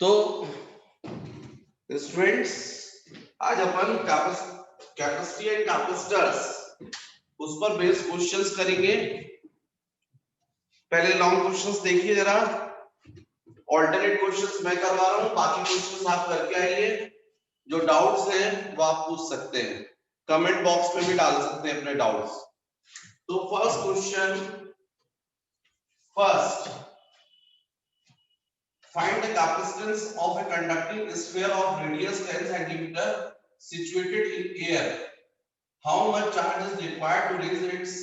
तो स्टूडेंट्स आज अपन capacity and capacitors उस पर बेस्ड क्वेश्चंस करेंगे। पहले लॉन्ग क्वेश्चंस देखिए जरा, ऑल्टरनेट क्वेश्चंस मैं करवा रहा हूँ, बाकी क्वेश्चंस आप करके आइए। जो डाउट्स हैं वो आप पूछ सकते हैं, कमेंट बॉक्स में भी डाल सकते हैं अपने डाउट्स। तो first question, first find the capacitance of a conducting sphere of radius 10 cm situated in air. How much charge is required to raise it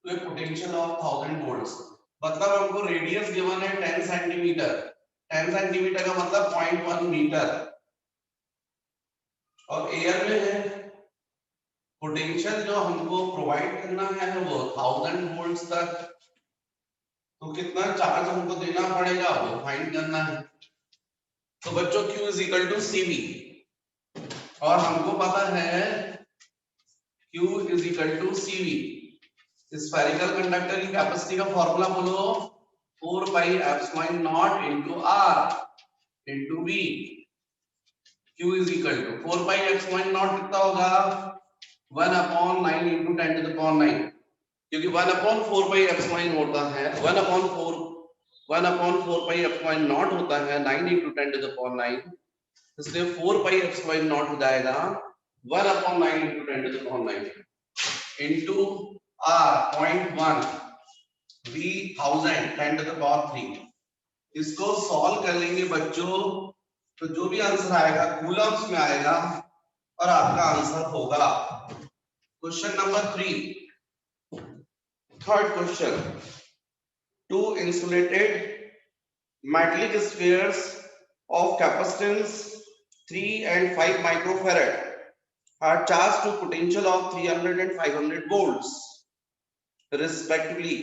to a potential of 1000 volts? मतलब हमको radius given है 10 centimetre, 10 centimetre का मतलब 0.1 metre और air में है। Potential जो हमको प्रोवाइड करना है वो 1000 वोल्ट्स तक, तो कितना चार्ज हमको देना पड़ेगा वो फाइंड करना है। तो बच्चों Q is equal to CV और हमको पता है Q is equal to CV। Spherical conductor की कैपेसिटी का फॉर्मूला बोलो, 4 pi epsilon not into R into V। Q is equal to 4 pi epsilon not कितना होगा 1/9 इनटू 10 टू द पावर 9, क्योंकि 1/4 पाई एप्सिलॉन होता है 1/4 पाई एप्सिलॉन नॉट होता है 9 इनटू 10 टू द पावर 9, इसलिए 4 पाई एप्सिलॉन नॉट हो जाएगा 1/9 into 10 to the power 9 into R 0.1 V 1000 10 to the power 3। इसको सॉल्व कर लेंगे बच्चों तो जो भी आंसर आएगा कूलम्स में आएगा और आपका आंसर होगा question number 3। Third question, two insulated metallic spheres of capacitance 3 and 5 microfarad are charged to potential of 300 and 500 volts respectively.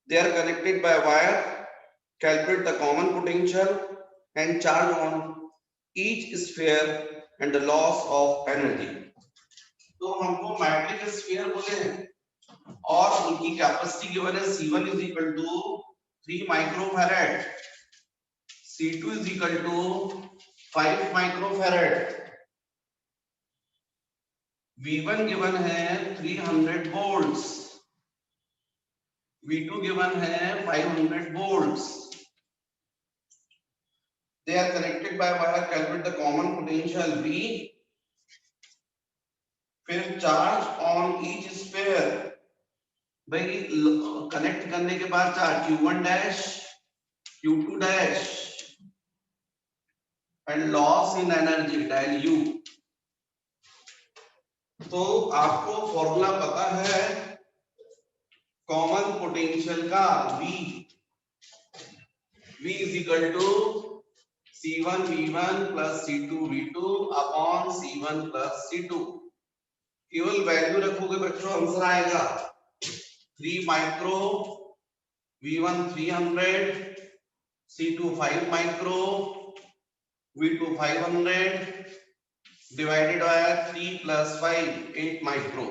They are connected by wire. Calculate the common potential and charge on each sphere and the loss of energy. तो हमको metallic sphere बोले हैं और उनकी capacity given है C1 is equal to 3 microfarad, C2 is equal to 5 microfarad, V1 given है 300 volts, V2 given है 500 volts. They are connected by wire. Calculate the common potential V. फिर चार्ज ऑन ईच स्फीयर, भाई connect करने के बाद charge Q1 dash Q2 dash and loss in energy del U। तो आपको formula पता है कॉमन पोटेंशियल का V is equal to C1 V1 plus C2 V2 upon C1 plus C2। केवल वैल्यू रखोगे बच्चों आंसर आएगा 3 micro, V1 300, C2 5 micro, V2 500 divided by 3 plus 5 8 micro.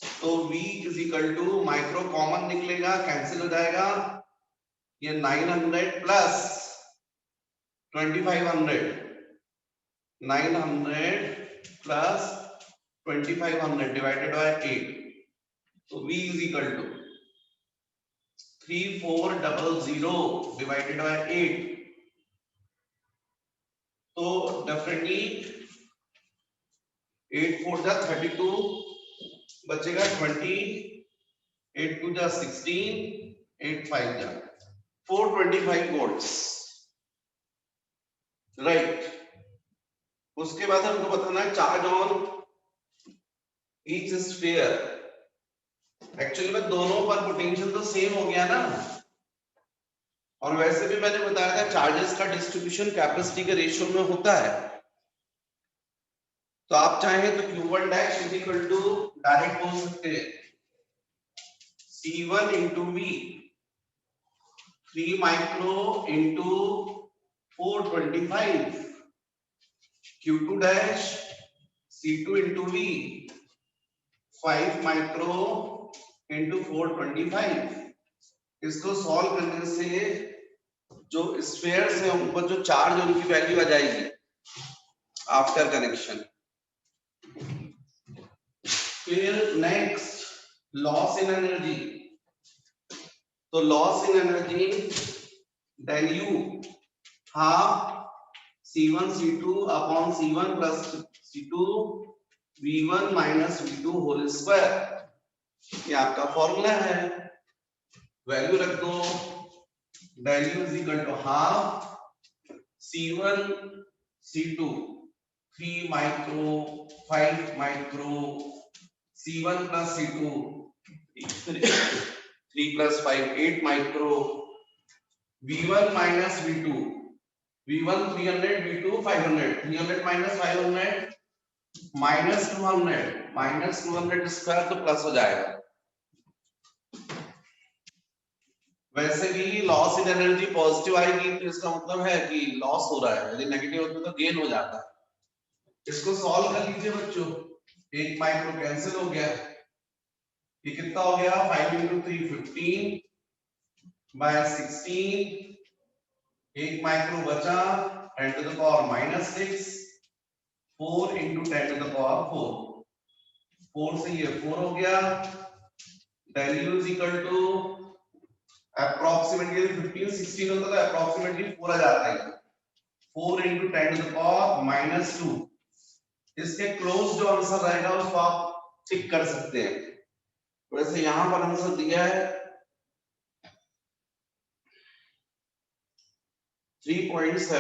तो V is equal to micro common निकलेगा, cancel हो जाएगा, ये 900 plus 2500, 900 plus 2500 divided by 8, तो V is equal to 3400 divided by 8। तो डेफिनेटली 8 4 जा 32 बचेगा 20, 8 2 जा 16, 8 5 जा 425 वोल्ट्स, राइट। उसके बाद हमको बताना है charge on each sphere. Actually में दोनों पर पोटेंशियल तो सेम हो गया ना, और वैसे भी मैंने बताया था चार्जेस का डिस्ट्रीब्यूशन कैपेसिटी के रेशियो में होता है। तो आप चाहें तो Q1 dash is equal to direct बोल सकते हैं C1 into V 3 micro into 425, Q2 dash C2 into V 5 micro into 425। इसको सॉल्व करने से जो स्फीयर्स हैं उन पर जो चार्ज उनकी वैल्यू आ जाएगी आफ्टर कनेक्शन। फिर नेक्स्ट लॉस इन एनर्जी। तो loss in energy then U half C1 C2 upon C1 plus C2 V1 minus V2 whole square. ये आपका फॉर्मूला है, वैल्यू रख दो। Value is equal to half C1 C2 3 micro 5 micro C1 plus C2 3 plus 5 8 micro V1 minus V2 V1 300 V2 500 300 minus 500 minus 200 square तो plus हो जाएगा। वैसे भी लॉस इन एनर्जी पॉजिटिव आएगी तो इसका मतलब है कि लॉस हो रहा है, यदि नेगेटिव होता है तो गेन हो जाता है। इसको सॉल्व कर लीजिए बच्चों। 1 माइक्रो कैंसिल हो गया, ये कितना हो गया 5 into 3 15 by 16। 1 माइक्रो बचा 10 to the power minus 6 4 into 10 to the power 4। 4 से ये 4 हो गया। Value is equal to approximately 15 16 होता है, अप्रोक्सीमेटली 4 आ जाता है। 4 into 10 to the power minus 2। इसके क्लोज जो आंसर रहेगा उसको आप टिक कर सकते हैं। वैसे यहां पर आंसर दिया है 3.75।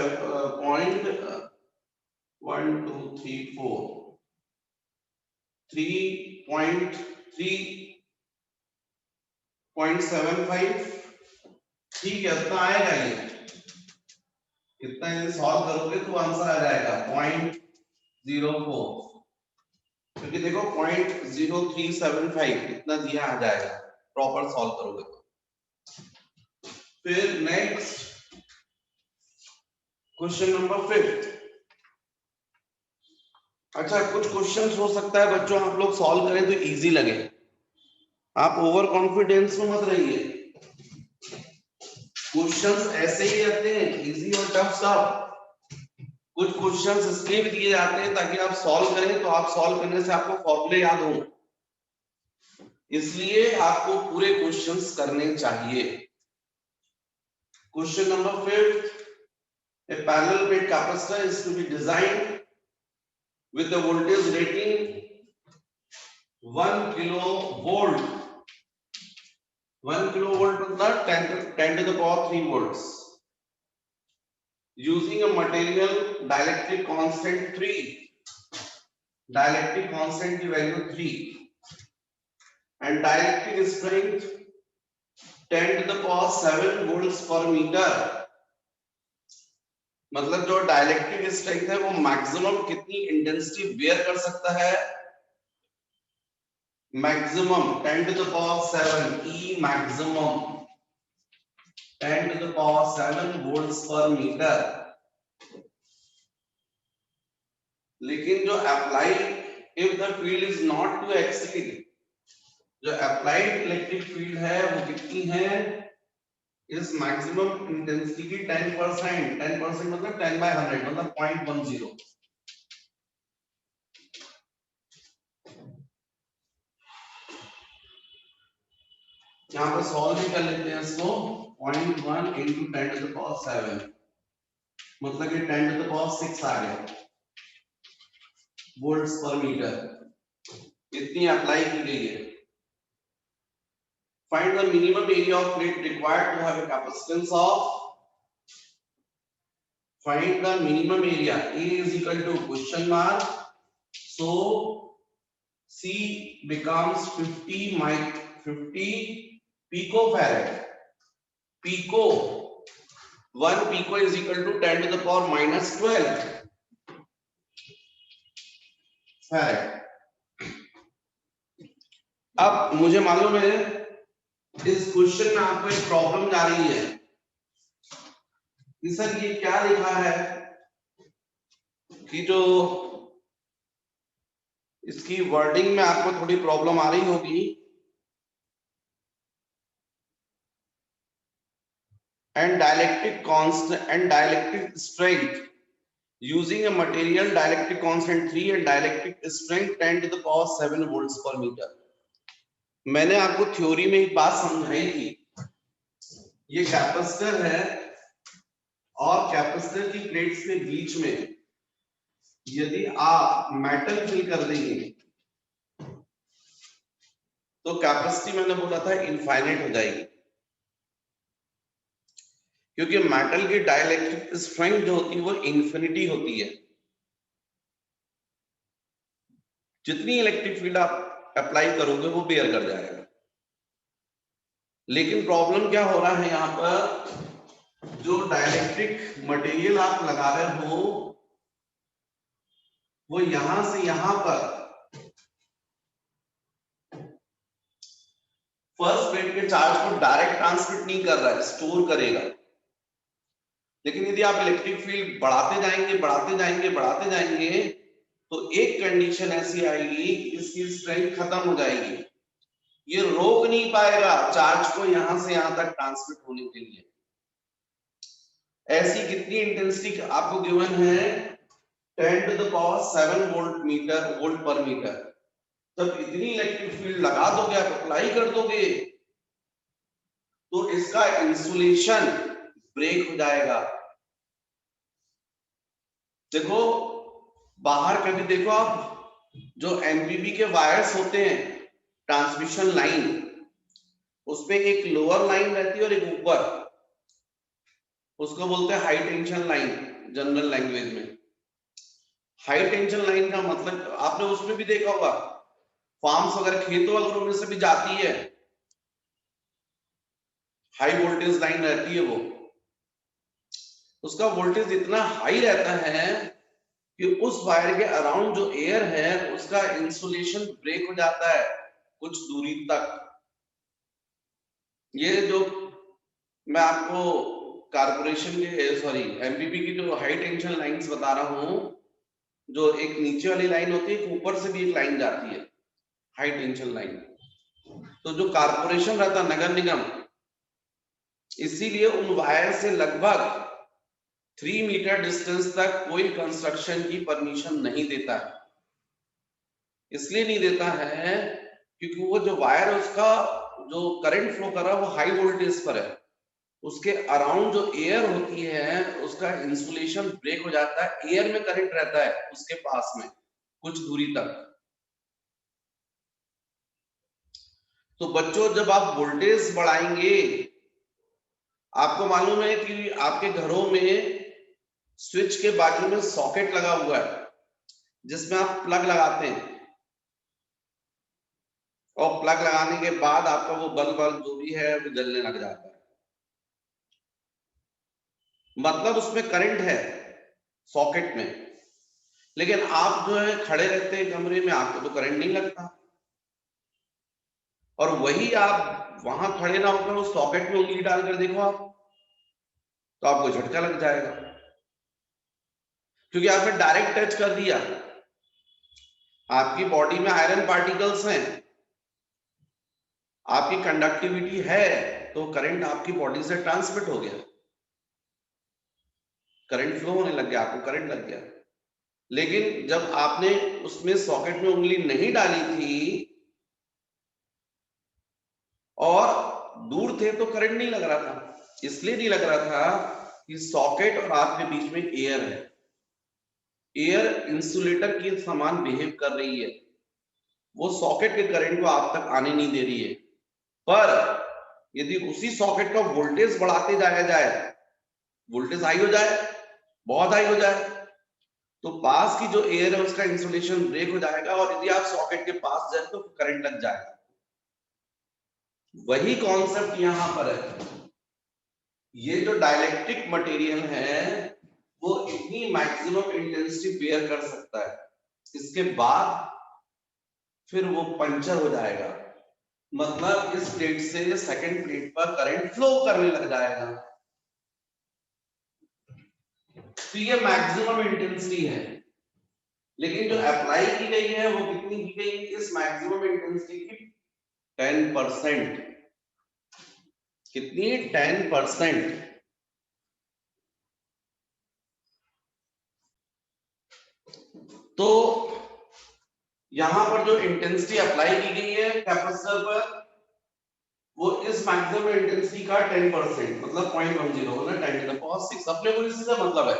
ठीक है, इतना आएगा ये। इतना यदि सॉल्व करोगे तो आंसर आ जाएगा 0.04, क्योंकि देखो 0.0375 इतना दिया आ जाएगा प्रॉपर सॉल्व करोगे तो। फिर नेक्स्ट क्वेश्चन नंबर 5। अच्छा, कुछ क्वेश्चंस हो सकता है बच्चों आप लोग सॉल्व करें तो इजी लगे, आप ओवर कॉन्फिडेंस में मत रहिए। क्वेश्चंस ऐसे ही रहते हैं, इजी और टफ सब। कुछ क्वेश्चंस इसलिए भी दिए जाते हैं ताकि आप सॉल्व करें, तो आप सॉल्व करने से आपको फॉर्मूले याद हों, इसलिए आपको पूरे क्वेश्चंस करने चाहिए। Question number 5, a parallel plate capacitor is to be designed with the voltage rating 1 kilovolt। 1 kilovolt मतलब 10 to the power 3 volts, using a material dielectric constant 3। dielectric constant की value 3 and dielectric strength 10 to the power 7 volts per meter। मतलब जो dielectric strength है वो maximum कितनी intensity bear कर सकता है, maximum 10 to the power 7 E maximum 10 to the power 7 volts per meter। लेकिन जो applied if the field is not to exceed, जो अप्लाइड इलेक्ट्रिक फील्ड है वो कितनी है, इस मैक्सिमम इंटेंसिटी की 10%। 10% मतलब 10/100 मतलब 0.10। यहाँ पर सॉल्व भी कर लेते हैं इसको। 0.1 into 10 to the power 7 मतलब ये 10 to the power 6 आ गया वोल्ट्स पर मीटर, इतनी अप्लाई की गई है। Find the minimum area of plate required to have a capacitance of, find the minimum area, A is equal to question mark, so C becomes 50 picofarad। Pico, 1 pico is equal to 10 to the power minus 12 farad। अब मुझे मालूम है इस question में आपको एक problem जा रही है कि सर ये क्या लिखा है, कि जो इसकी वर्डिंग में आपको थोड़ी प्रॉब्लम आ रही होगी। and dielectric constant and dielectric strength using a material dielectric constant 3 and dielectric strength 10 to the power 7 volts per meter। मैंने आपको थ्योरी में एक बात समझाई थी, ये कैपेसिटर है और कैपेसिटर की प्लेट्स के बीच में यदि आप मेटल फिल कर देंगे तो कैपेसिटी मैंने बोला था इनफाइनाइट हो जाएगी, क्योंकि मेटल की डाइलेक्ट्रिक स्ट्रेंथ जो होती है वो इन्फिनिटी होती है। जितनी इलेक्ट्रिक फील्ड आप अप्लाई करोगे वो बेयर कर जाएगा। लेकिन प्रॉब्लम क्या हो रहा है, यहाँ पर जो डाइलेक्ट्रिक मटेरियल आप लगा रहे हो वो यहां से यहां पर फर्स्ट प्लेट के चार्ज को डायरेक्ट ट्रांसमिट नहीं कर रहा है, स्टोर करेगा। लेकिन यदि आप इलेक्ट्रिक फील्ड बढ़ाते जाएंगे बढ़ाते जाएंगे बढ़ाते जाएंगे तो एक कंडीशन ऐसी आएगी कि इसकी स्ट्रेंथ खत्म हो जाएगी, ये रोक नहीं पाएगा चार्ज को यहां से यहां तक ट्रांसमिट होने के लिए। ऐसी कितनी इंटेंसिटी आपको गिवन है, 10 to the power 7 वोल्ट पर मीटर। जब इतनी इलेक्ट्रिक फील्ड लगा दोगे, आप अप्लाई कर दोगे तो इसका इंसुलेशन ब्रेक हो जाएगा। देखो बाहर कभी देखो आप, जो एमपीबी के वायर्स होते हैं ट्रांसमिशन लाइन, उसमें एक लोअर लाइन रहती है और एक ऊपर, उसको बोलते हैं high tension line general language में। हाई टेंशन लाइन का मतलब आपने उसमें भी देखा होगा, फार्म्स वगैरह खेतों वगैरह में से भी जाती है, हाई वोल्टेज लाइन रहती है वो। उसका वोल्टेज इतना हाई रहता है कि उस वायर के अराउंड जो एयर है उसका इंसुलेशन ब्रेक हो जाता है कुछ दूरी तक। ये जो मैं आपको कारपोरेशन के सॉरी एमपीबी की जो हाई टेंशन लाइंस बता रहा हूं, जो एक नीचे वाली लाइन होती है, ऊपर से भी एक लाइन जाती है हाई टेंशन लाइन। तो जो कारपोरेशन रहता है नगर निगम, इसीलिए उन वायर से लगभग 3 मीटर डिस्टेंस तक कोई कंस्ट्रक्शन की परमिशन नहीं देता है। इसलिए नहीं देता है क्योंकि वो जो वायर है उसका जो करंट फ्लो कर रहा है वो हाई वोल्टेज पर है, उसके अराउंड जो एयर होती है उसका इंसुलेशन ब्रेक हो जाता है, एयर में करंट रहता है उसके पास में कुछ दूरी तक। तो बच्चों जब आप वोल्टेज बढ़ाएंगे, आपको मालूम है कि आपके घरों में स्विच के बाजू में सॉकेट लगा हुआ है जिसमें आप प्लग लगाते हैं, और प्लग लगाने के बाद आपका वो बल्ब जो भी है वो जलने लग जाता है, मतलब उसमें करंट है सॉकेट में। लेकिन आप जो है खड़े रहते हैं कमरे में, आपको तो करंट नहीं लगता, और वही आप वहां खड़े ना होकर उस सॉकेट में उंगली डालकर देखो आप, तो आपको झटका लग जाएगा, क्योंकि आपने डायरेक्ट टच कर दिया। आपकी बॉडी में आयरन पार्टिकल्स हैं, आपकी कंडक्टिविटी है, तो करंट आपकी बॉडी से ट्रांसमिट हो गया, करंट फ्लो होने लग गया, आपको करंट लग गया। लेकिन जब आपने उसमें सॉकेट में उंगली नहीं डाली थी और दूर थे तो करंट नहीं लग रहा था। इसलिए नहीं लग रहा था कि सॉकेट और आपके बीच में एयर है, एयर इंसुलेटर के समान बिहेव कर रही है, वो सॉकेट के करंट को आप तक आने नहीं दे रही है। पर यदि उसी सॉकेट का वोल्टेज बढ़ाते जाया जाए, वोल्टेज हाई हो जाए, बहुत हाई हो जाए, तो पास की जो एयर है उसका इंसुलेशन ब्रेक हो जाएगा, और यदि आप सॉकेट के पास जाए तो करंट लग जाएगा। वही कॉन्सेप्ट यहां पर है। ये जो डाइलेक्ट्रिक मटेरियल है वो इतनी मैक्सिमम इंटेंसिटी बेयर कर सकता है, इसके बाद फिर वो पंचर हो जाएगा, मतलब इस प्लेट से सेकंड प्लेट पर करंट फ्लो करने लग जाएगा। तो ये मैक्सिमम इंटेंसिटी है, लेकिन जो अप्लाई की गई है वो कितनी की गई, इस मैक्सिमम इंटेंसिटी की 10%। कितनी? 10%। तो यहां पर जो इंटेंसिटी अप्लाई की गई है कैपेसिटर पर वो इस मैक्सिमम इंटेंसिटी का 10% मतलब 0.10 ना 10⁻⁶ अपने को इसी से मतलब है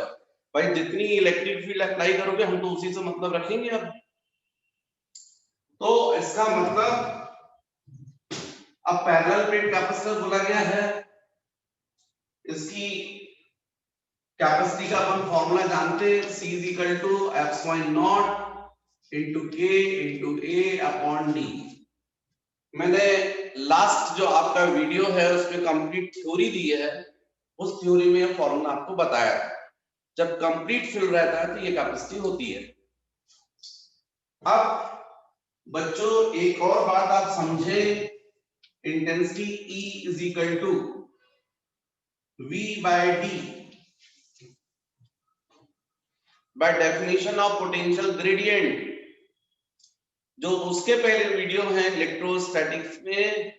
भाई, जितनी इलेक्ट्रिक फील्ड अप्लाई करोगे हम तो उसी से मतलब रखेंगे। अब तो इसका मतलब अब पैरेलल प्लेट कैपेसिटर बोला गया है, इसकी कैपेसिटी का अपन फॉर्मूला जानते हैं, C is equal to epsilon not into K into A upon D। मैंने लास्ट जो आपका वीडियो है उसमें कंप्लीट थ्योरी दी है, उस थ्योरी में फॉर्मूला आपको बताया था। जब कंप्लीट फिल रहता है तो ये कैपेसिटी होती है। अब बच्चों एक और बात आप समझे, intensity E is equal to V by D by definition of potential gradient. जो उसके पहले वीडियो है इलेक्ट्रोस्टैटिक्स में,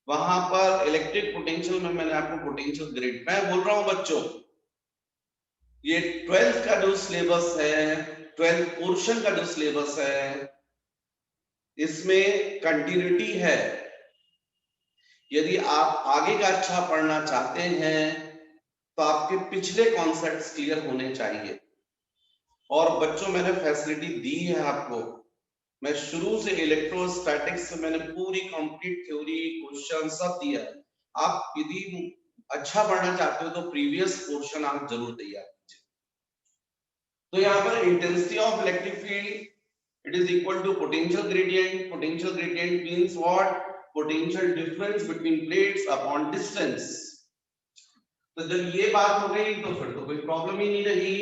वहां पर इलेक्ट्रिक पोटेंशियल में मैंने आपको पोटेंशियल ग्रेड, मैं बोल रहा हूं बच्चों ये 12th का जो सिलेबस है, 12th पोर्शन का जो सिलेबस है, इसमें कंटिन्यूटी है। यदि आप आगे का अच्छा पढ़ना चाहते हैं तो आपके पिछले कॉन्सेप्ट्स क्लियर होने चाहिए। और बच्चों मैंने फैसिलिटी दी है आपको, मैं शुरू से इलेक्ट्रोस्टैटिक्स से मैंने पूरी कंप्लीट थ्योरी क्वेश्चन सब दिया है। आप यदि अच्छा पढ़ना चाहते हो तो प्रीवियस पोर्शन आप जरूर तैयार कीजिए। तो यहाँ पर intensity of electric field it is equal to potential gradient. Potential gradient means what? Potential difference between plates upon distance. तो जब ये बात हो गई तो फिर तो कोई प्रॉब्लम ही नहीं रही।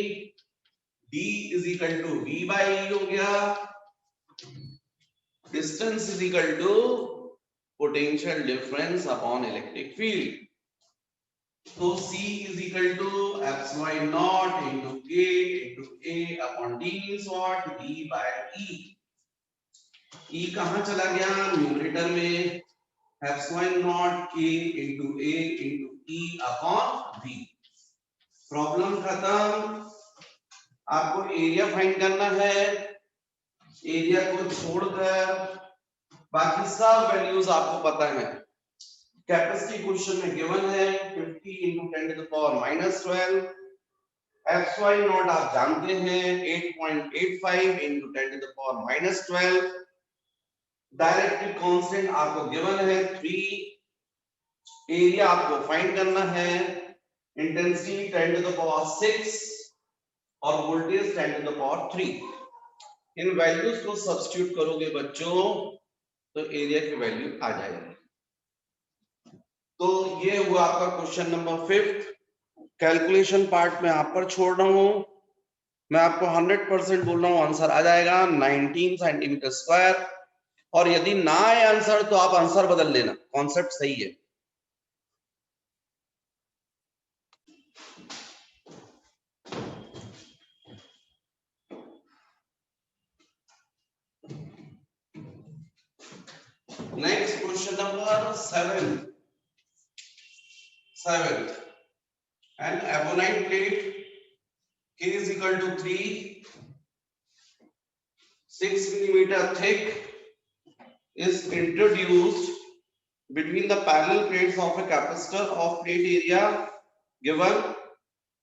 D is equal to V by E हो गया, distance is equal to potential difference upon electric field. So C is equal to epsilon naught into K into A upon D means what? V by E. E कहां चला गया? Numerator में epsilon not K into A into E upon V। Problem खत्म। आपको area find करना है, area को छोड़कर बाकी सब वैल्यूज आपको पता है। कैपेसिटी क्वेश्चन में गिवन है 50 into 10⁻⁻12। एप्सिलॉन नॉट आप जानते हैं 8.85 into 10⁻12। डायरेक्टिव कांस्टेंट आपको गिवन है 3। एरिया आपको फाइंड करना है, इंटेंसिटी 10⁻⁶ और वोल्टेज 10⁻3। इन वैल्यूज को सब्स्टिट्यूट करोगे बच्चों तो एरिया की वैल्यू आ जाएगी। तो ये हुआ आपका क्वेश्चन नंबर 5। कैलकुलेशन पार्ट में आप पर छोड़ रहा हूं, मैं आपको 100% बोल रहा हूं आंसर आ जाएगा 19 सेंटीमीटर स्क्वायर। और यदि ना आए आंसर तो आप आंसर बदल लेना, कॉन्सेप्ट सही है। Next question number 7th an ebonite plate K is equal to 3 6 millimeter thick is introduced between the parallel plates of a capacitor of plate area given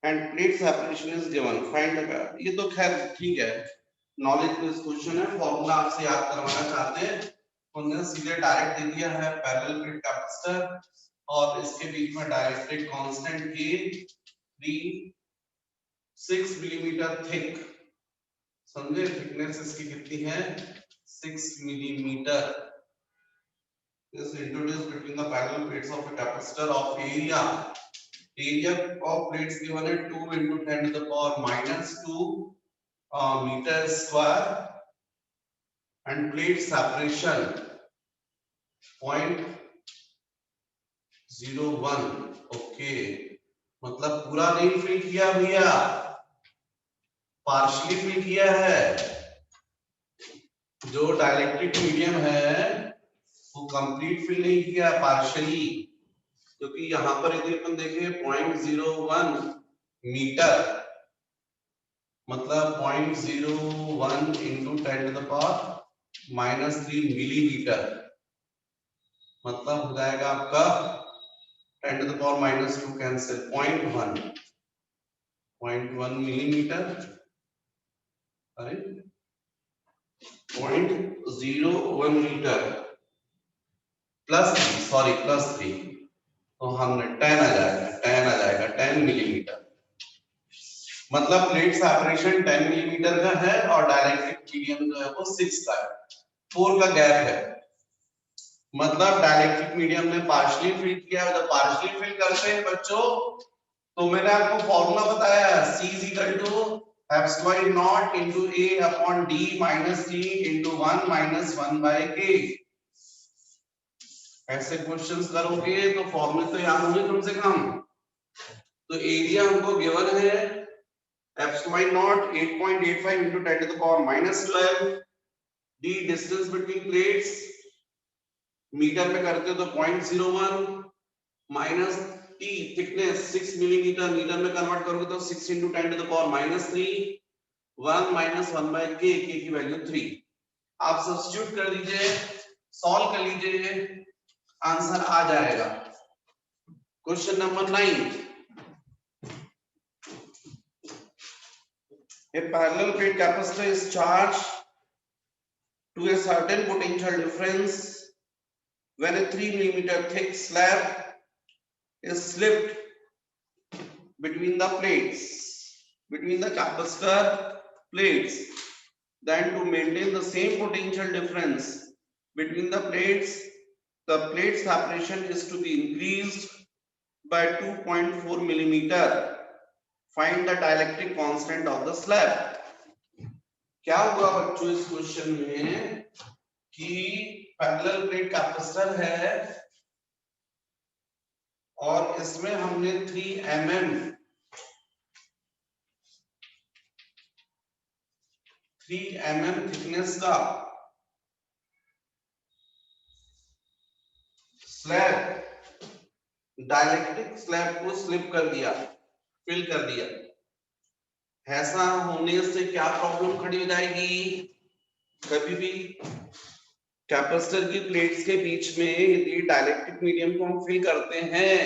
and plate separation is given. Find the, ये तो खैर ठीक है, knowledge based question है, formula आपसे याद करवाना चाहते हैं, उन्होंने सीधे डायरेक्ट दे दिया है पैरेलल प्लेट कैपेसिटर और इसके बीच में डायरेक्ट्रिक कांस्टेंट K 6 मिलीमीटर थिक, समझे? थिकनेस इसकी कितनी है? 6 millimetre is introduced between the parallel plates of a capacitor of area of plates given at 2 into 10⁻⁻2 meter square and plate separation 0.01। Okay, मतलब पूरा नहीं फिल किया भैया, पार्शियली फिल किया है। जो डाइलेक्ट्रिक मीडियम है वो कंप्लीट फिल नहीं किया, पार्शियली, क्योंकि यहां पर यदि अपन देखें 0.01 मीटर मतलब 0.01 इंटू 10⁻³ मिलीमीटर, मतलब हो जाएगा आपका 10⁻² कैंसिल 0.1 मिलीमीटर, अरे 0.01 मीटर +3 तो हमने 10 आ जाएगा 10 मिलीमीटर, मतलब प्लेट सेपरेशन 10 मिलीमीटर का है और डाइलेक्ट्रिक मीडियम जो है वो 6 का है, 4 का गैप है। मतलब डाइलेक्ट्रिक मीडियम ने पार्शियली फिल किया, जब पार्शियली फिल करते हैं बच्चों तो मैंने आपको फॉर्मूला बताया C = ε0 into A upon D minus T into 1 minus 1/K। ऐसे क्वेश्चंस करोगे तो फॉर्मूले तो याद होंगे कम से कम। तो एरिया हमको गिवन है ε0 8.85 into 10⁻⁻12, D distance between plates meter में करते हो तो 0.01 minus T thickness 6 millimeter, meter में कन्वर्ट करोगे तो 6 into 10⁻³ 1 minus 1/K, K की वैल्यू 3। आप सब्स्टिट्यूट कर दीजिए, सॉल्व कर लीजिए, आंसर आ जाएगा। Question number 9, a parallel plate capacitor is charged to a certain potential difference when a 3 millimeter thick slab is slipped between the plates, between the capacitor plates. Then to maintain the same potential difference between the plates, the plate separation is to be increased by 2.4 millimeter. Find the dielectric constant of the slab. क्या हुआ बच्चों इस question में कि parallel plate capacitor है और इसमें हमने 3 mm थिकनेस का स्लैब, डाइलेक्ट्रिक स्लैब को स्लिप कर दिया, फिल कर दिया। ऐसा होने से क्या प्रॉब्लम खड़ी हो जाएगी, कभी भी कैपेसिटर की प्लेट्स के बीच में यदि डाइलेक्ट्रिक मीडियम को हम फिल करते हैं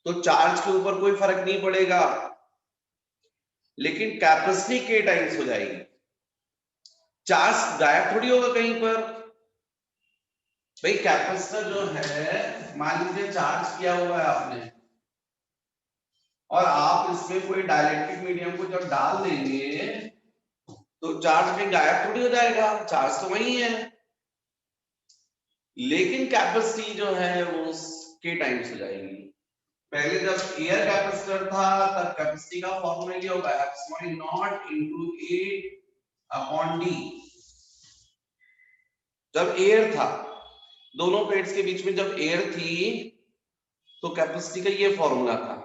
तो चार्ज के ऊपर कोई फर्क नहीं पड़ेगा, लेकिन कैपेसिटी के टाइम्स हो जाएगी, चार्ज गायब थोड़ी होगा कहीं पर। भाई कैपेसिटर जो है मान लीजिए चार्ज किया हुआ है आपने और आप इसमें कोई डाइलेक्ट्रिक मीडियम को जब डाल देंगे तो चार्ज में गायब थोड़ी हो जाएगा, चार्ज तो वही है, लेकिन कैपेसिटी जो है वो के टाइम्स हो जाएगी। पहले जब एयर कैपेसिटर था तब कैपेसिटी का फॉर्मूला क्या होगा, ε0 into A upon D। जब एयर था, दोनों प्लेट्स के बीच में जब एयर थी तो कैपेसिटी का ये फॉर्मूला था,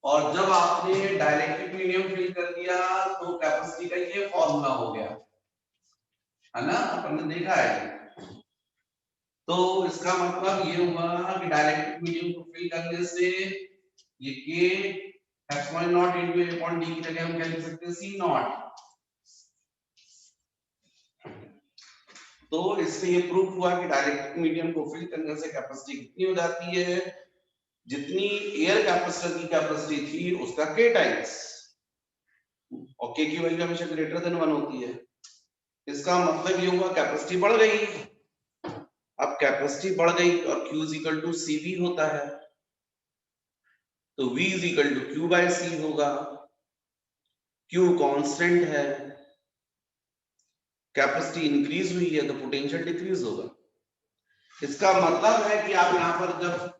और जब आपने डाइलेक्ट्रिक मीडियम फिल कर दिया तो कैपेसिटी का ये फॉर्मूला हो गया, है ना, अपन ने देखा है। तो इसका मतलब ये हुआ कि डाइलेक्ट्रिक मीडियम को फिल करने से ये K ε0 into A upon D की जगह हम क्या लिख सकते हैं, C0। तो इससे ये प्रूफ हुआ कि डाइलेक्ट्रिक मीडियम को फिल करने से कैपेसिटी कितनी हो जाती है, जितनी एयर कैपेसिटर की कैपेसिटी थी उसका K टाइम्स, और K की वैल्यू हमेशा ग्रेटर देन 1 होती है। इसका मतलब ये हुआ कैपेसिटी बढ़ गई। अब कैपेसिटी बढ़ गई और Q = CV होता है, तो V = Q/C होगा। Q कांस्टेंट है, कैपेसिटी इंक्रीज हुई है तो पोटेंशियल डिक्रीज होगा। इसका मतलब है कि आप यहाँ पर जब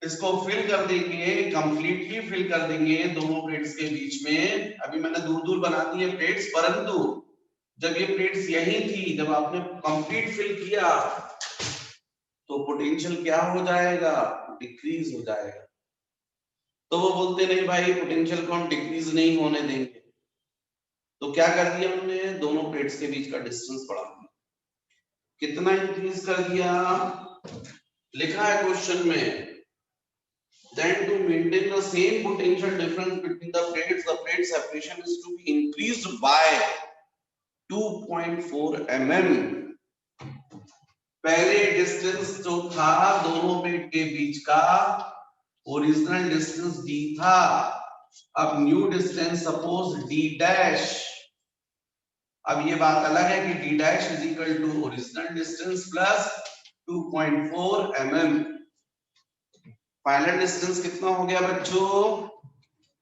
इसको फिल कर देंगे, कंप्लीटली फिल कर देंगे दोनों प्लेट्स के बीच में, अभी मैंने दूर दूर बना दी है प्लेट्स, परंतु जब ये प्लेट्स यही थी, जब आपने कंप्लीट फिल किया तो पोटेंशियल क्या हो जाएगा, डिक्रीज हो जाएगा। तो वो बोलते नहीं भाई पोटेंशियल को हम डिक्रीज नहीं होने देंगे, तो क्या कर दिया हमने, दोनों प्लेट्स के बीच का डिस्टेंस बढ़ा दिया। कितना इंक्रीज कर दिया, लिखा है क्वेश्चन में, then to maintain the same potential difference between the plate separation is to be increased by 2.4 mm. पहले डिस्टेंस जो था दोनों प्लेट के बीच का ओरिजिनल डिस्टेंस d था, अब new distance suppose d dash. अब ये बात अलग है कि d dash is equal to original distance plus 2.4 mm। Final distance कितना हो गया बच्चों?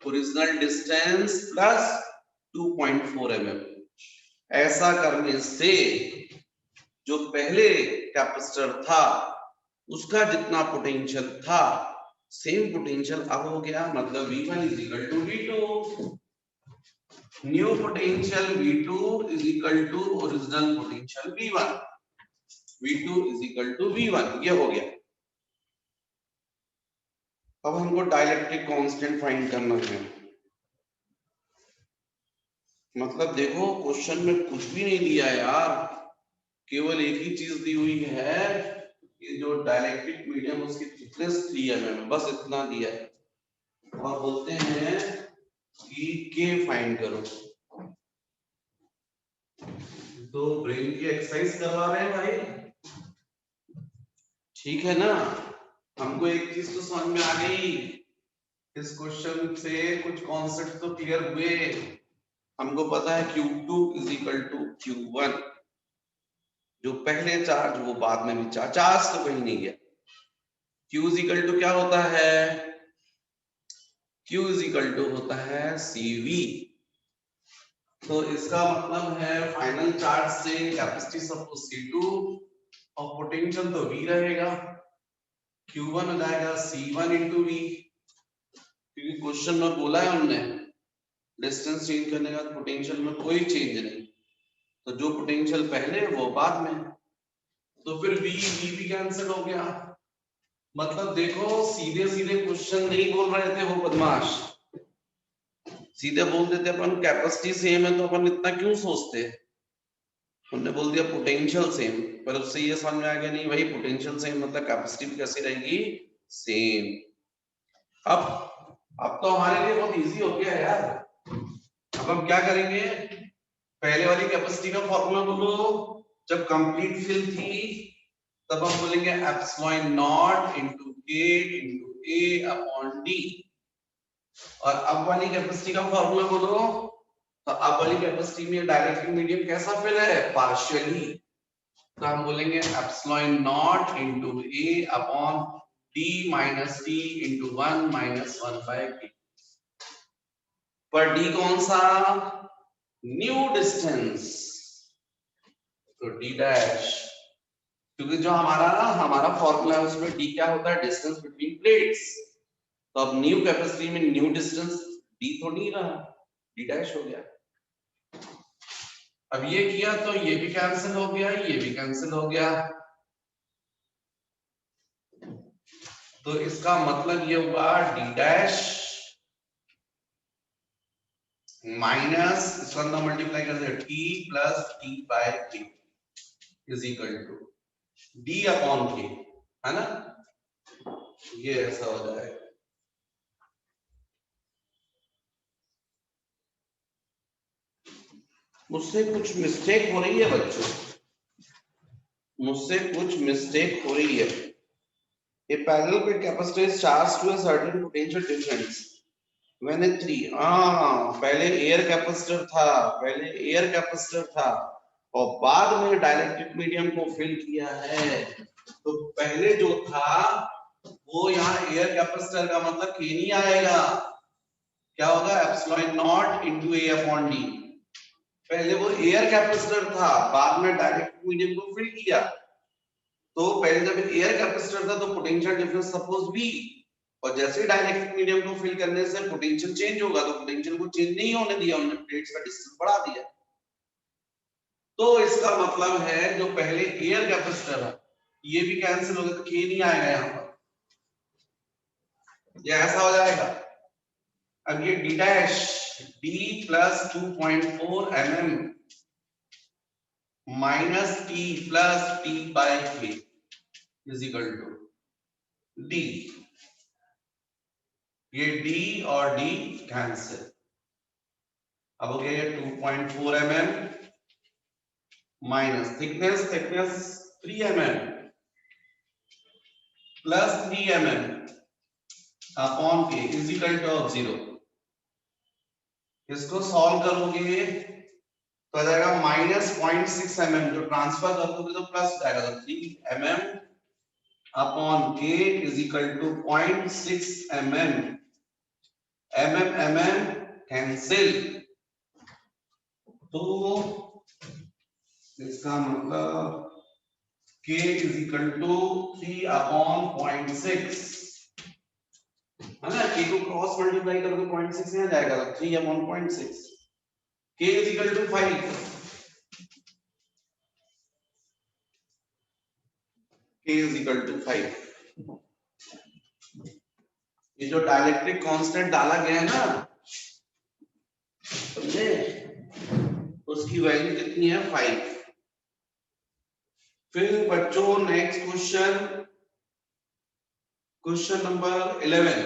Original distance plus 2.4 mm। ऐसा करने से जो पहले कैपेसिटर था उसका जितना पोटेंशियल था सेम पोटेंशियल अब हो गया, मतलब V1 is equal to V2। New potential V2 is equal to original potential V1। V2 is equal to V1, ये हो गया। अब हमको डाइलेक्ट्रिक कांस्टेंट फाइंड करना है। मतलब देखो क्वेश्चन में कुछ भी नहीं दिया यार, केवल एक ही चीज दी हुई है कि जो डाइलेक्ट्रिक मीडियम उसकी थिकनेस 3 mm है, बस इतना दिया है और बोलते हैं कि के फाइंड करो। तो ब्रेन की एक्सरसाइज करवा रहे हैं भाई, ठीक है ना। हमको एक चीज तो समझ में आ गई, इस क्वेश्चन से कुछ कॉन्सेप्ट तो क्लियर हुए। हमको पता है Q2 is equal to Q1, जो पहले चार्ज वो बाद में भी चार्ज तो कहीं नहीं गया। Q इज इक्वल टू क्या होता है? Q इज इक्वल टू होता है CV। तो इसका मतलब है फाइनल चार्ज से कैपेसिटी सपोज C2 और पोटेंशियल तो V रहेगा, Q1 हो जाएगा C1 इंटू V, क्योंकि क्वेश्चन में बोला है हमने डिस्टेंस चेंज करने का पोटेंशियल में कोई चेंज नहीं, तो जो पोटेंशियल पहले वो बाद में, तो फिर V भी कैंसिल हो गया। मतलब देखो सीधे सीधे क्वेश्चन नहीं बोल रहे थे वो बदमाश, सीधे बोल देते अपन कैपेसिटी सेम है तो अपन इतना क्यों सोचते। उन्होंने बोल दिया पोटेंशियल सेम, पर उससे ये समझ में आ गया नहीं भाई पोटेंशियल सेम मतलब कैपेसिटी भी कैसी रहेगी? सेम। अब तो हमारे लिए बहुत इजी हो गया यार। अब हम क्या करेंगे, पहले वाली कैपेसिटी का फॉर्मूला बोलो, जब कंप्लीट फिल थी तब हम बोलेंगे एप्सिलॉन नॉट इनटू के इनटू ए अपॉन डी। और अब वाली कैपेसिटी का फॉर्मूला बोलो, तो अब वाली कैपेसिटी में डायरेक्ट मीडियम कैसा फिल है? पार्शियली। तो हम बोलेंगे epsilon not into A upon D minus T into 1 minus 1 by T. पर डी कौन सा? न्यू डिस्टेंस, तो डी डैश, क्योंकि जो हमारा फॉर्मूला है उसमें डी क्या होता है? Distance between plates. तो अब न्यू कैपेसिटी में न्यू डिस्टेंस डी तो नहीं रहा, डी डैश हो गया। अब ये किया तो ये भी कैंसिल हो गया, ये भी कैंसिल हो गया, तो इसका मतलब ये हुआ डी डैश माइनस इसका अंदर मल्टीप्लाई कर दे T plus T by K is equal to D upon K, है ना। ये ऐसा हो जाएगा। मुझसे कुछ मिस्टेक हो रही है बच्चों, मुझसे कुछ मिस्टेक हो रही है। A parallel plate capacitor is charged to a certain potential difference when a 3 पहले एयर कैपेसिटर था, पहले एयर कैपेसिटर था और बाद में डाइलेक्ट्रिक मीडियम को फिल किया है। तो पहले जो था वो यहाँ एयर कैपेसिटर का मतलब के नहीं आएगा, क्या होगा? Epsilon not into A upon D. पहले वो एयर कैपेसिटर था, बाद में डाइलेक्ट्रिक मीडियम को फिल किया। तो पहले जब एयर कैपेसिटर था तो पोटेंशियल डिफरेंस सपोज V, और जैसे ही डाइलेक्ट्रिक मीडियम को फिल करने से पोटेंशियल चेंज होगा, तो पोटेंशियल को चेंज नहीं होने दिया, उन्होंने प्लेट्स का डिस्टेंस बढ़ा दिया। तो इसका मतलब है जो पहले एयर कैपेसिटर है ये भी कैंसिल हो गया, तो के नहीं आएगा यहाँ पर, ये ऐसा हो जाएगा। अब ये D dash D plus 2.4 mm minus T plus T by K is equal to D. ये D और D कैंसिल। अब हो गया ये 2.4 mm minus thickness 3 mm plus 3 mm upon K is equal to 0। इसको सॉल्व करोगे तो आ जाएगा -0.6 mm, जो ट्रांसफर कर दोगे तो प्लस जाएगा, तो 3 mm upon K is equal to 0.6 mm। mm cancel, तो इसका मतलब k is equal to 3 upon 0.6 है ना। k को क्रॉस मल्टीप्लाई करोगे 0.6 यहाँ जाएगा, तो 3 upon 0.6 k is equal to 5। k is equal to 5। ये जो डाइलेक्ट्रिक कांस्टेंट डाला गया है ना, समझे, उसकी वैल्यू कितनी है 5। फिर बच्चों next question, question number 11।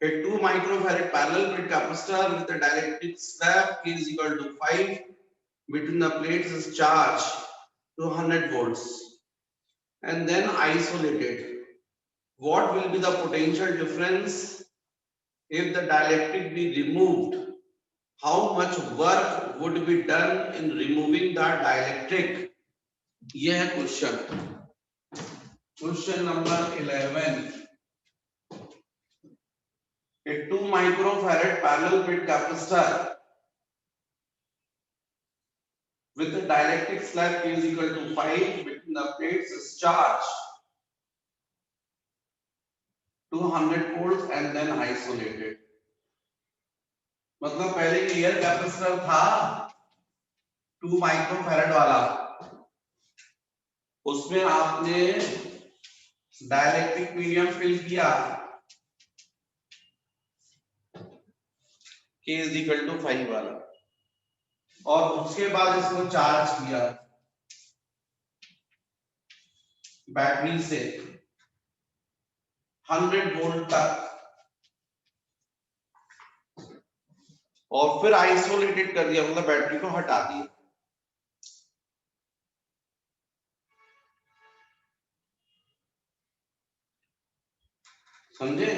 A 2 microfarad parallel plate capacitor with a dielectric slab K is equal to 5 between the plates is charged to 100 volts and then isolated. What will be the potential difference if the dielectric be removed? How much work would be done in removing the dielectric? ये है question, question number 11। A 2 microfarad parallel plate capacitor with a dielectric slab K is equal to 5 between the plates is charged to 100 volts and then isolated. मतलब पहले air capacitor था 2 microfarad वाला, उसमें आपने dielectric medium fill किया K is equal to 5 वाला, और उसके बाद इसको चार्ज किया बैटरी से 100 वोल्ट तक, और फिर आइसोलेटेड कर दिया, मतलब बैटरी को हटा दिया। समझे?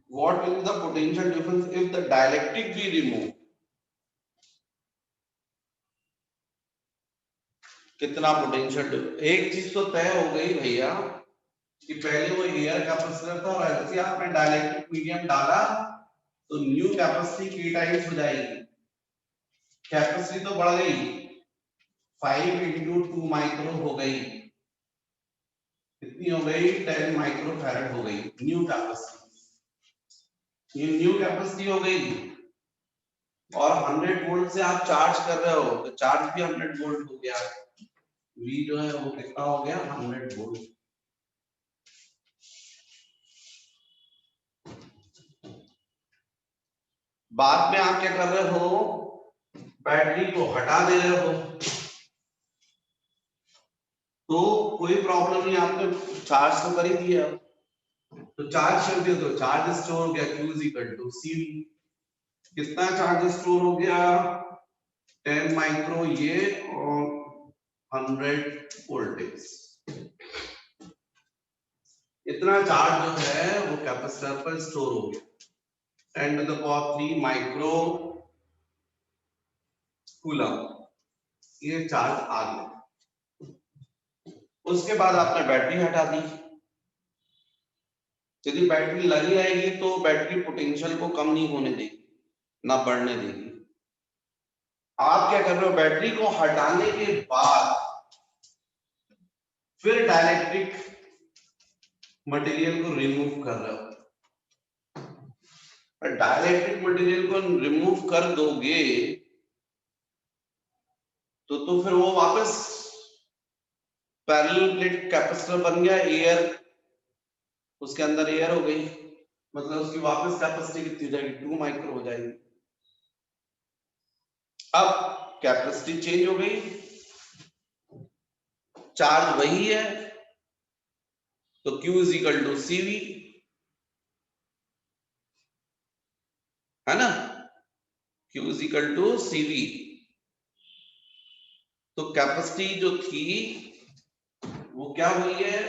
What will be the potential difference if the dielectric be removed? कितना पोटेंशियल, एक चीज तो तय हो गई भैया कि पहले वो एयर कैपेसिटर था, वैसे आपने डाइलेक्ट्रिक मीडियम डाला तो न्यू कैपेसिटी k टाइम्स हो जाएगी। कैपेसिटी तो बढ़ गई, 5 इंटू 2 माइक्रो हो गई, कितनी हो गई 10 माइक्रो फैराड हो गई न्यू कैपेसिटी। ये न्यू कैपेसिटी हो गई, और 100 वोल्ट से आप चार्ज कर रहे हो तो चार्ज भी 100 वोल्ट हो गया, V जो है वो कितना हो गया 100 वोल्ट। बाद में आप क्या कर रहे हो, बैटरी को हटा दे रहे हो, तो कोई प्रॉब्लम नहीं, आपने चार्ज तो कर ही दिया, तो चार्ज कर दिया तो चार्ज स्टोर हो गया, Q is equal to C। कितना चार्ज स्टोर हो गया 10 माइक्रो ये और 100 वोल्टेज, इतना चार्ज जो है वो कैपेसिटर पर स्टोर हो गया, 10 to the power 3 micro coulomb, ये चार्ज आ गया। उसके बाद आपने बैटरी हटा दी, यदि बैटरी लगी रहेगी तो बैटरी पोटेंशियल को कम नहीं होने देगी ना बढ़ने देगी। आप क्या कर रहे हो, बैटरी को हटाने के बाद फिर डाइलेक्ट्रिक मटेरियल को रिमूव कर रहे हो, डाइलेक्ट्रिक मटेरियल को रिमूव कर दोगे तो फिर वो वापस पैरेलल प्लेट कैपेसिटर बन गया, एयर उसके अंदर एयर हो गई, मतलब उसकी वापस कैपेसिटी कितनी हो जाएगी 2 माइक्रो हो जाएगी। अब कैपेसिटी चेंज हो गई, चार्ज वही है, तो Q is equal to CV, है ना, Q is equal to CV। तो कैपेसिटी जो थी वो क्या हुई है,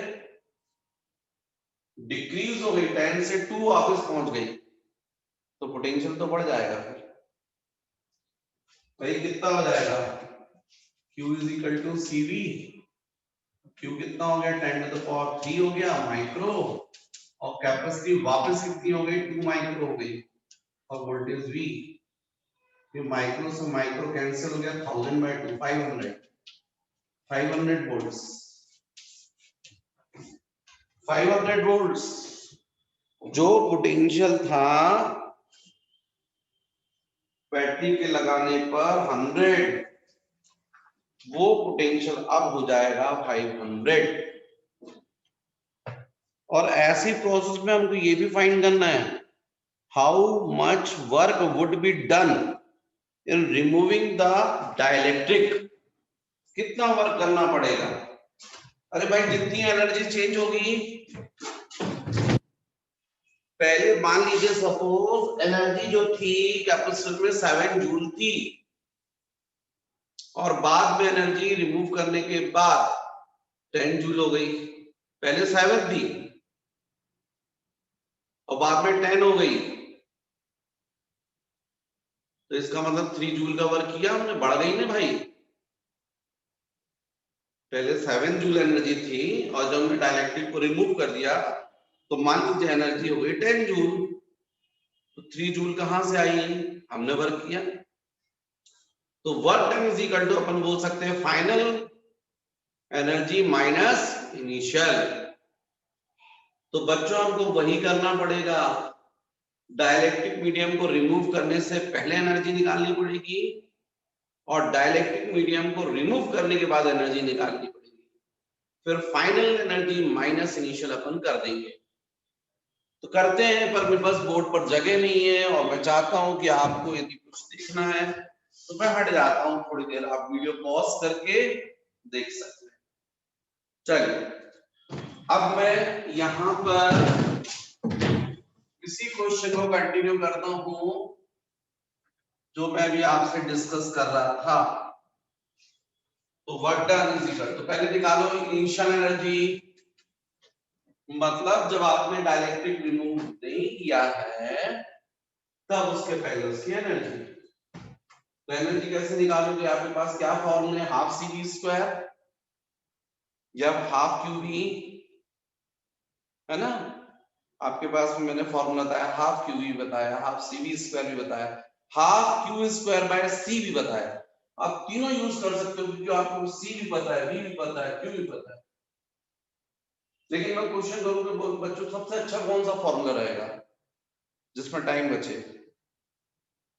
डिक्रीज हो गई, 10 से 2 वापस पहुंच गई, तो पोटेंशियल तो बढ़ जाएगा फिर भाई, कितना हो जाएगा, Q is equal to CV, Q कितना हो गया 10 टू द पावर 3 हो गया माइक्रो, और कैपेसिटी वापस कितनी हो गई 2 माइक्रो हो गई, और वोल्टेज V, ये माइक्रो से माइक्रो कैंसिल हो गया, 1000/2 500 वोल्ट्स, 500 वोल्ट्स जो पोटेंशियल था बैटरी के लगाने पर 100, वो पोटेंशियल अब हो जाएगा 500। और ऐसी प्रोसेस में हमको ये भी फाइंड करना है, how much work would be done in removing the dielectric, कितना वर्क करना पड़ेगा। अरे भाई जितनी एनर्जी चेंज होगी, पहले मान लीजिए सपोज एनर्जी जो थी कैपेसिटर में 7 जूल थी, और बाद में एनर्जी रिमूव करने के बाद 10 जूल हो गई, पहले 7 थी और बाद में 10 हो गई, तो इसका मतलब 3 जूल का वर्क किया हमने, बढ़ गई ना भाई। पहले 7 जूल एनर्जी थी और जब हमने डाइलेक्ट्रिक को रिमूव कर दिया तो मान लीजिए एनर्जी हो गई 10 जूल, तो 3 जूल कहां से आई, हमने वर्क किया, तो work done is equal to अपन बोल सकते हैं फाइनल एनर्जी माइनस इनिशियल। तो बच्चों हमको वही करना पड़ेगा, डाइलेक्ट्रिक मीडियम को रिमूव करने से पहले एनर्जी निकालनी पड़ेगी और डाइलेक्ट्रिक मीडियम को रिमूव करने के बाद एनर्जी निकालनी पड़ेगी, फिर फाइनल एनर्जी माइनस इनिशियल अपन कर देंगे। तो करते हैं, पर मेरे पास बोर्ड पर जगह नहीं है और मैं चाहता हूं कि आपको यदि कुछ देखना है तो मैं हट जाता हूं थोड़ी देर, आप वीडियो पॉज करके देख सकते हैं। चलिए अब मैं यहां पर इसी क्वेश्चन को कंटिन्यू करता हूं जो मैं अभी आपसे डिस्कस कर रहा था। तो वर्क डन इज इक्वल, तो पहले निकालो इनिशियल एनर्जी, मतलब जब आपने डाइलेक्ट्रिक रिमूव नहीं किया है तब उसके पहले उसकी एनर्जी। तो एनर्जी कैसे निकालोगे, आपके पास क्या फॉर्मूला है, हाफ सी वी स्क्वायर या हाफ क्यू वी, है ना, आपके पास में मैंने फॉर्मूला बताया, हाफ क्यू वी बताया, हाफ सी वी स्क्वायर भी बताया, हाफ क्यू स्क्वायर बाय सी भी बताया। आप तीनों यूज कर सकते हो क्योंकि आपको सी भी पता है, वी भी पता है, क्यू भी पता है। लेकिन मैं क्वेश्चन करूंगा बच्चों सबसे अच्छा कौन सा फॉर्मूला रहेगा जिसमें टाइम बचे,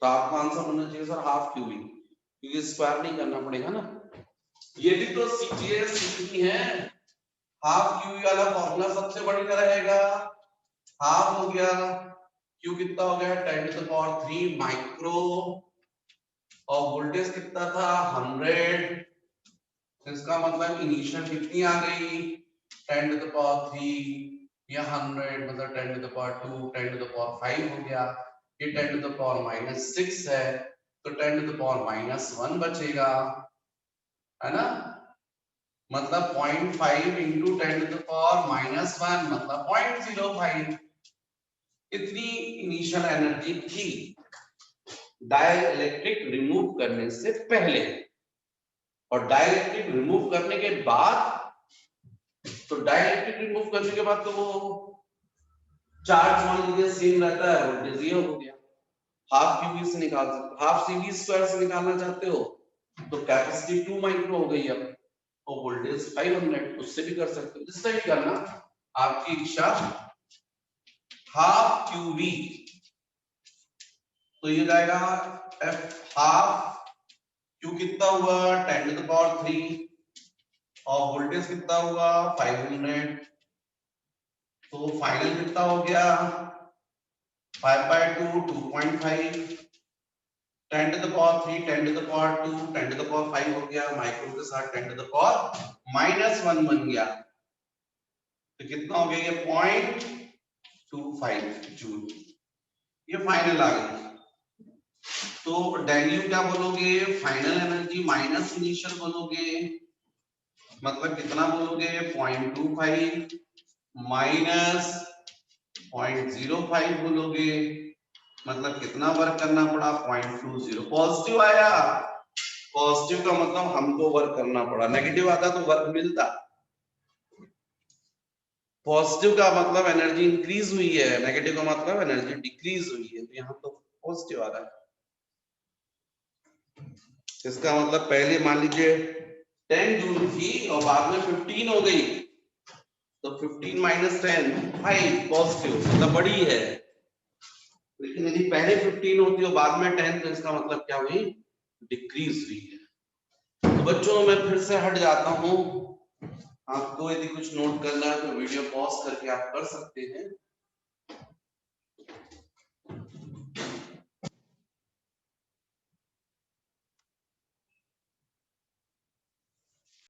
तो आपको आंसर होना चाहिए सर हाफ क्यू वी, क्योंकि स्क्वायर नहीं करना पड़ेगा ना। ये भी तो चीजें सीखनी है, हाफ क्यू वाला फॉर्मूला सबसे बढ़िया रहेगा, हाफ हो गया, क्यू कितना हो गया 10 टू द पावर 3 माइक्रो, और वोल्टेज कितना था 100, इसका मतलब इनिशियल कितनी आ गई 10 टू द पावर 3 या 100, मतलब 10 to the power 2 10 to the power 5 हो गया, ये 10 टू द पावर -6 है, तो 10 टू द पावर -1 बचेगा, है ना, मतलब 0.5 इंटू 10 टू द पावर -1 मतलब 0.05, इतनी इनिशियल एनर्जी थी डाइलेक्ट्रिक रिमूव करने से पहले। और डाइलेक्ट्रिक रिमूव करने के बाद, तो डाइलेक्ट्रिक रिमूव करने के बाद तो वो चार्ज मान लीजिए सेम रहता है, वोल्टेज ये हो गया, हाफ क्यूबी से निकाल सकते हो, हाफ सीवी स्क्वायर से निकालना चाहते हो तो कैपेसिटी 2 माइक्रो हो गई अब, और वोल्टेज 500, उससे भी कर सकते हो, जिससे भी करना आपकी इच्छा। हाफ क्यूबी तो ये जाएगा एफ हाफ, क्यू कितना हुआ 10 टू द पावर 3 और वोल्टेज कितना हुआ 500, तो फाइनल कितना हो गया 5/2 2.5, 10 to the power 3 10 to the power 2 10 to the power 5 हो गया, माइक्रो के साथ 10 टू द पावर -1 बन गया। तो कितना हो गया ये 0.25 जूल, ये फाइनल आ गई। तो डेल्यू क्या बोलोगे, फाइनल एनर्जी माइनस इनिशियल बोलोगे, मतलब कितना बोलोगे 0.25 माइनस 0.05 बोलोगे, मतलब कितना वर्क करना पड़ा 0.20। पॉजिटिव आया, पॉजिटिव का मतलब हमको वर्क करना पड़ा, नेगेटिव आता तो वर्क मिलता। पॉजिटिव का मतलब एनर्जी इंक्रीज हुई है, नेगेटिव का मतलब एनर्जी डिक्रीज हुई है, तो यहाँ तो पॉजिटिव आ रहा है। इसका मतलब पहले मान लीजिए 10 जूल थी और बाद में 15 हो गई, तो 15 माइनस 10 5 पॉजिटिव, मतलब बड़ी है। लेकिन यदि पहले 15 होती और बाद में 10, तो इसका मतलब क्या हुई, डिक्रीज हुई है। तो बच्चों मैं फिर से हट जाता हूँ, आपको यदि कुछ नोट करना है तो वीडियो पॉज करके आप कर सकते हैं।